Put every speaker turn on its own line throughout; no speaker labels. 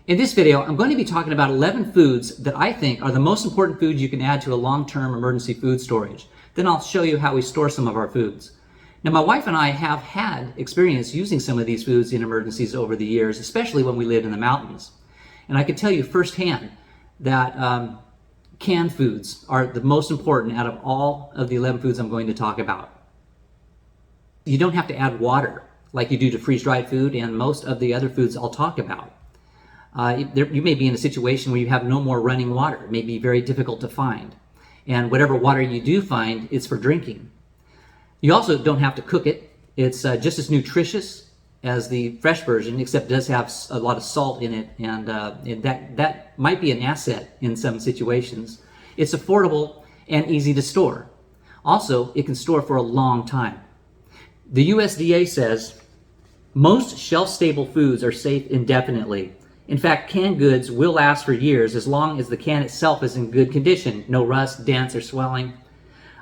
In this video, I'm going to be talking about 11 foods that I think are the most important foods you can add to a long-term emergency food storage. Then I'll show you how we store some of our foods. Now, my wife and I have had experience using some of these foods in emergencies over the years, especially when we lived in the mountains. And I can tell you firsthand that canned foods are the most important out of all of the 11 foods I'm going to talk about. You don't have to add water like you do to freeze-dried food and most of the other foods I'll talk about. You may be in a situation where you have no more running water. It may be very difficult to find. And whatever water you do find, it's for drinking. You also don't have to cook it. It's just as nutritious as the fresh version, except it does have a lot of salt in it, and that might be an asset in some situations. It's affordable and easy to store. Also, it can store for a long time. The USDA says most shelf-stable foods are safe indefinitely. In fact, canned goods will last for years as long as the can itself is in good condition, no rust, dents, or swelling.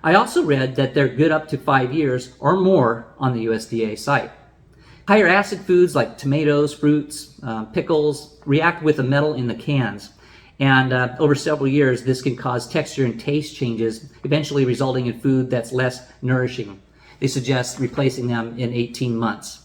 I also read that they're good up to 5 years or more on the USDA site. Higher acid foods like tomatoes, fruits, pickles react with the metal in the cans. And over several years, this can cause texture and taste changes, eventually resulting in food that's less nourishing. They suggest replacing them in 18 months.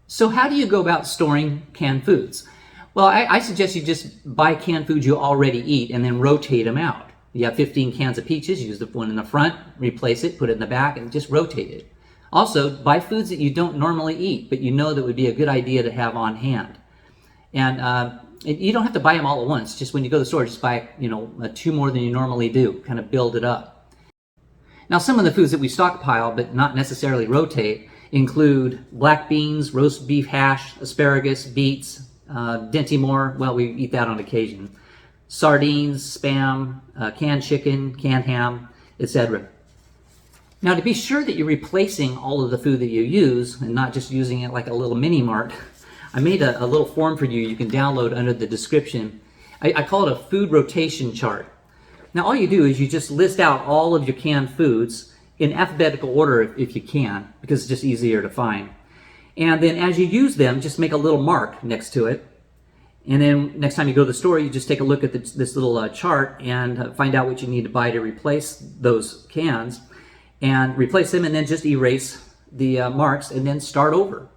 So how do you go about storing canned foods? Well, I suggest you just buy canned foods you already eat and then rotate them out. You have 15 cans of peaches, use the one in the front, replace it, put it in the back, and just rotate it. Also, buy foods that you don't normally eat, but you know that would be a good idea to have on hand. And you don't have to buy them all at once. Just when you go to the store, just buy, 2 more than you normally do. Kind of build it up. Now, some of the foods that we stockpile, but not necessarily rotate, include black beans, roast beef hash, asparagus, beets, Dinty-Moore, well, we eat that on occasion. Sardines, Spam, canned chicken, canned ham, etc. Now, to be sure that you're replacing all of the food that you use and not just using it like a little mini mart, I made a little form for you can download under the description. I call it a food rotation chart. Now, all you do is you just list out all of your canned foods in alphabetical order if you can, because it's just easier to find. And then as you use them, just make a little mark next to it. And then next time you go to the store, you just take a look at this little chart and find out what you need to buy to replace those cans. And replace them and then just erase the marks and then start over.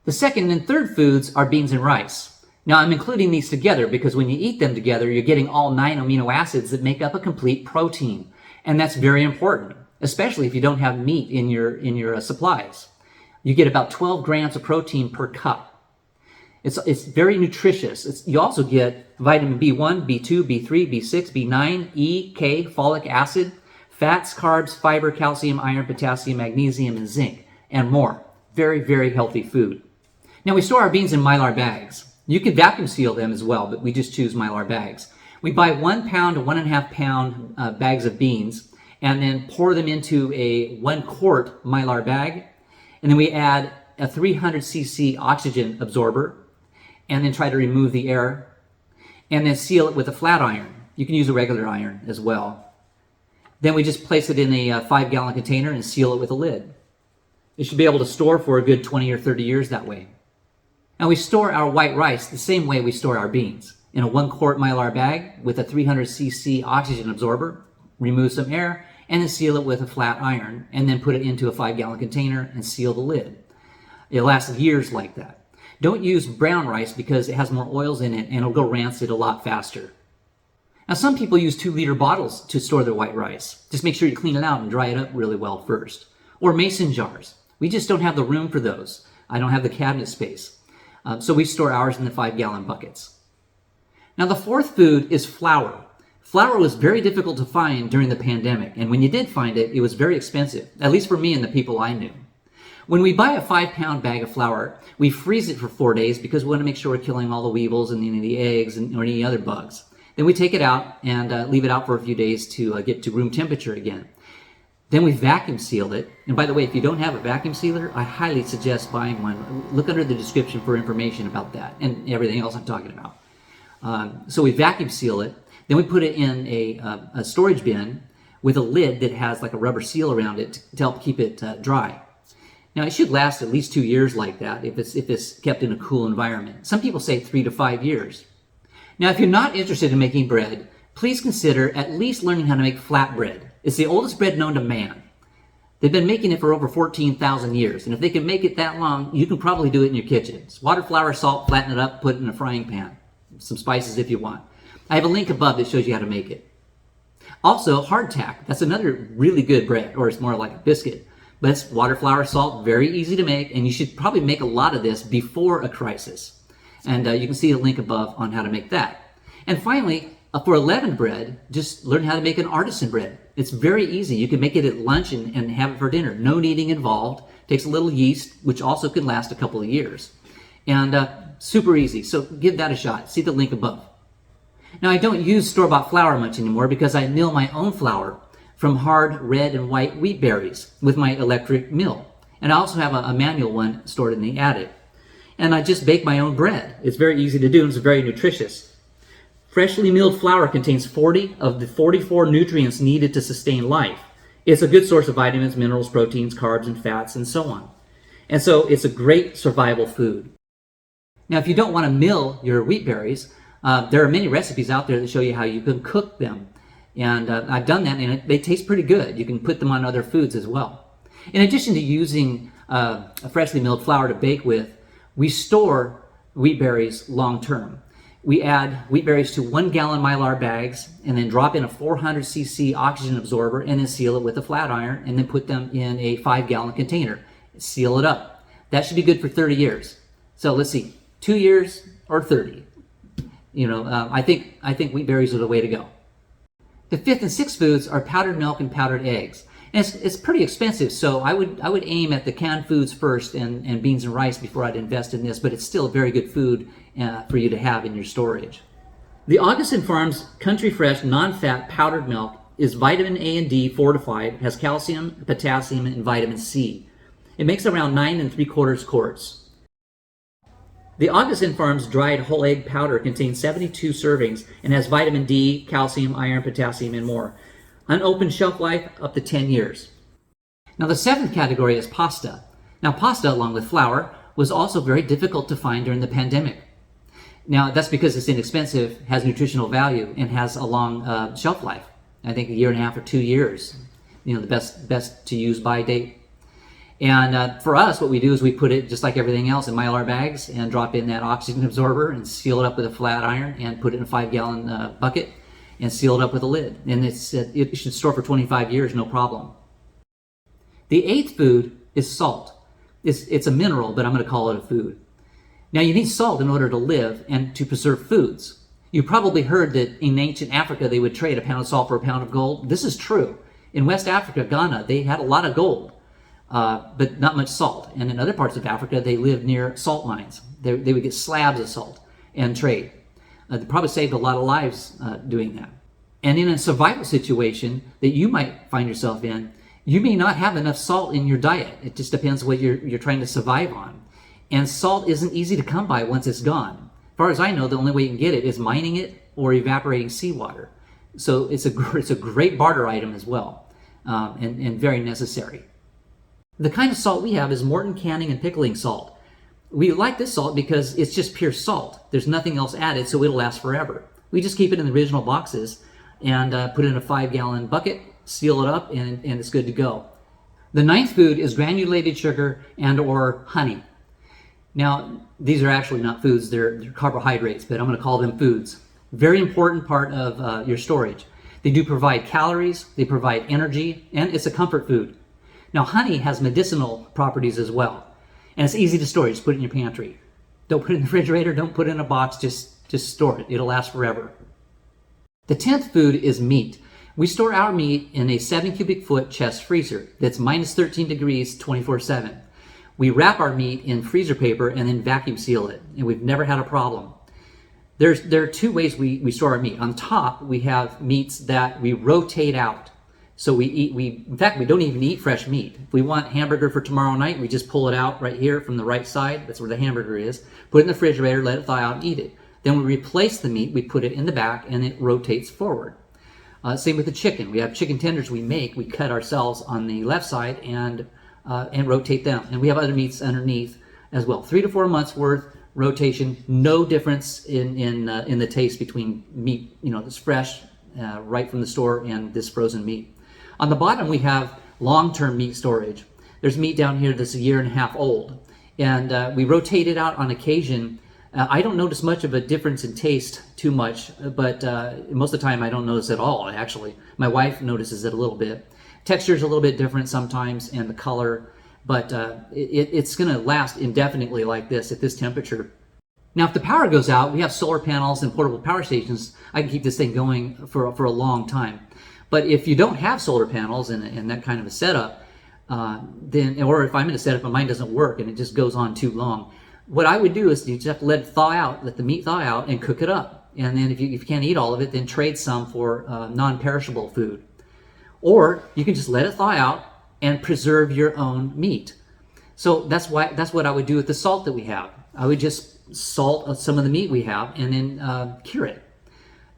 The second and third foods are beans and rice. Now I'm including these together because when you eat them together, you're getting all 9 amino acids that make up a complete protein. And that's very important, especially if you don't have meat in your supplies. You get about 12 grams of protein per cup. It's very nutritious. You also get vitamin B1, B2, B3, B6, B9, E, K, folic acid, fats, carbs, fiber, calcium, iron, potassium, magnesium, and zinc, and more. Very, very healthy food. Now we store our beans in Mylar bags. You can vacuum seal them as well, but we just choose Mylar bags. We buy 1 pound to 1.5 pound bags of beans and then pour them into a 1 quart Mylar bag. And then we add a 300 cc oxygen absorber and then try to remove the air and then seal it with a flat iron. You can use a regular iron as well. Then we just place it in a 5-gallon container and seal it with a lid. It should be able to store for a good 20 or 30 years that way. Now we store our white rice the same way we store our beans, in a 1 quart Mylar bag with a 300 cc oxygen absorber, remove some air, and then seal it with a flat iron, and then put it into a 5-gallon container and seal the lid. It lasts years like that. Don't use brown rice because it has more oils in it and it'll go rancid a lot faster. Now some people use 2-liter bottles to store their white rice. Just make sure you clean it out and dry it up really well first. Or mason jars. We just don't have the room for those. I don't have the cabinet space. So we store ours in the 5-gallon buckets. Now the fourth food is flour. Flour was very difficult to find during the pandemic, and when you did find it, it was very expensive, at least for me and the people I knew. When we buy a 5-pound bag of flour, we freeze it for 4 days because we want to make sure we're killing all the weevils and any of the eggs or any other bugs. Then we take it out and leave it out for a few days to get to room temperature again. Then we vacuum seal it. And by the way, if you don't have a vacuum sealer, I highly suggest buying one. Look under the description for information about that and everything else I'm talking about. So we vacuum seal it. Then we put it in a storage bin with a lid that has like a rubber seal around it to help keep it dry. Now, it should last at least 2 years like that if it's kept in a cool environment. Some people say 3 to 5 years. Now, if you're not interested in making bread, please consider at least learning how to make flatbread. It's the oldest bread known to man. They've been making it for over 14,000 years, and if they can make it that long, you can probably do it in your kitchen. It's water, flour, salt, flatten it up, put it in a frying pan. Some spices if you want. I have a link above that shows you how to make it. Also, hardtack. That's another really good bread, or it's more like a biscuit. But it's water, flour, salt, very easy to make, and you should probably make a lot of this before a crisis. And you can see a link above on how to make that. And finally, for leavened bread, just learn how to make an artisan bread. It's very easy. You can make it at lunch and have it for dinner. No kneading involved. Takes a little yeast, which also can last a couple of years. And super easy, so give that a shot. See the link above. Now, I don't use store-bought flour much anymore because I mill my own flour from hard red and white wheat berries with my electric mill. And I also have a manual one stored in the attic. And I just bake my own bread. It's very easy to do and it's very nutritious. Freshly milled flour contains 40 of the 44 nutrients needed to sustain life. It's a good source of vitamins, minerals, proteins, carbs, and fats, and so on. And so it's a great survival food. Now, if you don't want to mill your wheat berries, there are many recipes out there that show you how you can cook them. And I've done that, and they taste pretty good. You can put them on other foods as well. In addition to using a freshly milled flour to bake with, we store wheat berries long term. We add wheat berries to 1 gallon Mylar bags and then drop in a 400 cc oxygen absorber and then seal it with a flat iron and then put them in a 5-gallon container. Seal it up. That should be good for 30 years. So let's see, 2 years or 30. I think wheat berries are the way to go. The 5th and 6th foods are powdered milk and powdered eggs. And it's pretty expensive, so I would aim at the canned foods first and beans and rice before I'd invest in this, but it's still very good food for you to have in your storage. The Augustin Farms Country Fresh non-fat powdered milk is vitamin A and D fortified, has calcium, potassium, and vitamin C. It makes around 9 3/4 quarts. The Augustin Farms dried whole egg powder contains 72 servings and has vitamin D, calcium, iron, potassium, and more. Unopened shelf life up to 10 years. Now, the 7th category is pasta. Now, pasta, along with flour, was also very difficult to find during the pandemic. Now, that's because it's inexpensive, has nutritional value, and has a long shelf life. I think 1.5 or 2 years. The best to use by date. And for us, what we do is we put it, just like everything else, in Mylar bags and drop in that oxygen absorber and seal it up with a flat iron and put it in a 5-gallon bucket and seal it up with a lid. And it should store for 25 years, no problem. The 8th food is salt. It's a mineral, but I'm going to call it a food. Now, you need salt in order to live and to preserve foods. You probably heard that in ancient Africa, they would trade a pound of salt for a pound of gold. This is true. In West Africa, Ghana, they had a lot of gold. But not much salt. And in other parts of Africa, they lived near salt mines. They would get slabs of salt and trade. They probably saved a lot of lives doing that. And in a survival situation that you might find yourself in, you may not have enough salt in your diet. It just depends what you're trying to survive on. And salt isn't easy to come by once it's gone. As far as I know, the only way you can get it is mining it or evaporating seawater. So it's a great barter item as well, and very necessary. The kind of salt we have is Morton canning and pickling salt. We like this salt because it's just pure salt. There's nothing else added, so it'll last forever. We just keep it in the original boxes and put it in a 5-gallon bucket, seal it up, and it's good to go. The 9th food is granulated sugar and or honey. Now, these are actually not foods, they're carbohydrates, but I'm going to call them foods. Very important part of your storage. They do provide calories, they provide energy, and it's a comfort food. Now, honey has medicinal properties as well, and it's easy to store. Just put it in your pantry. Don't put it in the refrigerator. Don't put it in a box. Just store it. It'll last forever. The 10th food is meat. We store our meat in a 7 cubic foot chest freezer that's minus 13 degrees 24/7. We wrap our meat in freezer paper and then vacuum seal it, and we've never had a problem. There are 2 ways we store our meat. On top, we have meats that we rotate out. So in fact, we don't even eat fresh meat. If we want hamburger for tomorrow night, we just pull it out right here from the right side. That's where the hamburger is. Put it in the refrigerator, let it thaw out, and eat it. Then we replace the meat, we put it in the back, and it rotates forward. Same with the chicken. We have chicken tenders we cut ourselves on the left side, and and rotate them. And we have other meats underneath as well. 3 to 4 months worth rotation, no difference in the taste between meat, that's fresh right from the store and this frozen meat. On the bottom we have long-term meat storage. There's meat down here that's a year and a half old, and we rotate it out on occasion. I don't notice much of a difference in taste too much, but most of the time I don't notice at all, actually. My wife notices it a little bit. Texture is a little bit different sometimes, and the color, but it's going to last indefinitely like this at this temperature. Now, if the power goes out, we have solar panels and portable power stations. I can keep this thing going for a long time. But if you don't have solar panels and that kind of a setup, then, or if I'm in a setup and mine doesn't work and it just goes on too long, what I would do is you just have to let it thaw out, let the meat thaw out, and cook it up. And then if you can't eat all of it, then trade some for non-perishable food. Or you can just let it thaw out and preserve your own meat. So that's what I would do with the salt that we have. I would just salt some of the meat we have and then cure it.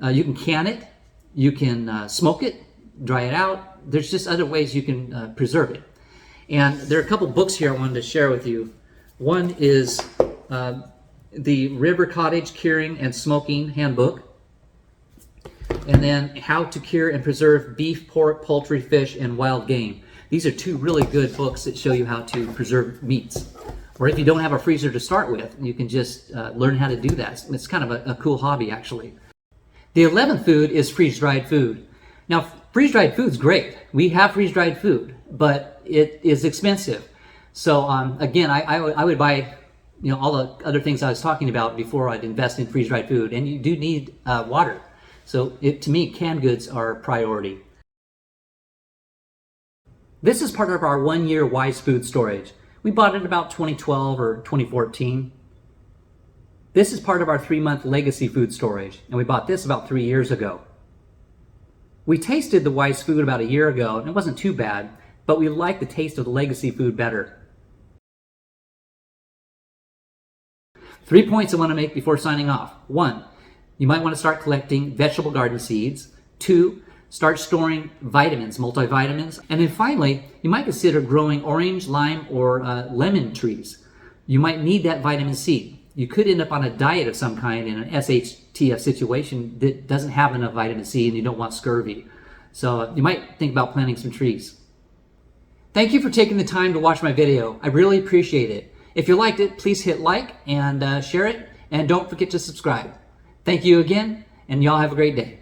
You can can it, you can smoke it, dry it out. There's just other ways you can preserve it. And there are a couple books here I wanted to share with you. One is the River Cottage Curing and Smoking Handbook, and then How to Cure and Preserve Beef, Pork, Poultry, Fish, and Wild Game. These are two really good books that show you how to preserve meats. Or if you don't have a freezer to start with, you can just learn how to do that. It's kind of a cool hobby, actually. The 11th food is freeze-dried food. Now, freeze-dried food's great. We have freeze-dried food, but it is expensive. So again, I would buy all the other things I was talking about before I'd invest in freeze-dried food, and you do need water. So to me, canned goods are a priority. This is part of our 1-year Wise Food storage. We bought it about 2012 or 2014. This is part of our 3-month Legacy Food storage, and we bought this about 3 years ago. We tasted the Wise Food about a year ago, and it wasn't too bad, but we like the taste of the Legacy Food better. 3 points I want to make before signing off. 1, you might want to start collecting vegetable garden seeds. 2, start storing vitamins, multivitamins. And then finally, you might consider growing orange, lime, or lemon trees. You might need that vitamin C. You could end up on a diet of some kind in an SHTF situation that doesn't have enough vitamin C and you don't want scurvy. So you might think about planting some trees. Thank you for taking the time to watch my video. I really appreciate it. If you liked it, please hit like and share it, and don't forget to subscribe. Thank you again, and y'all have a great day.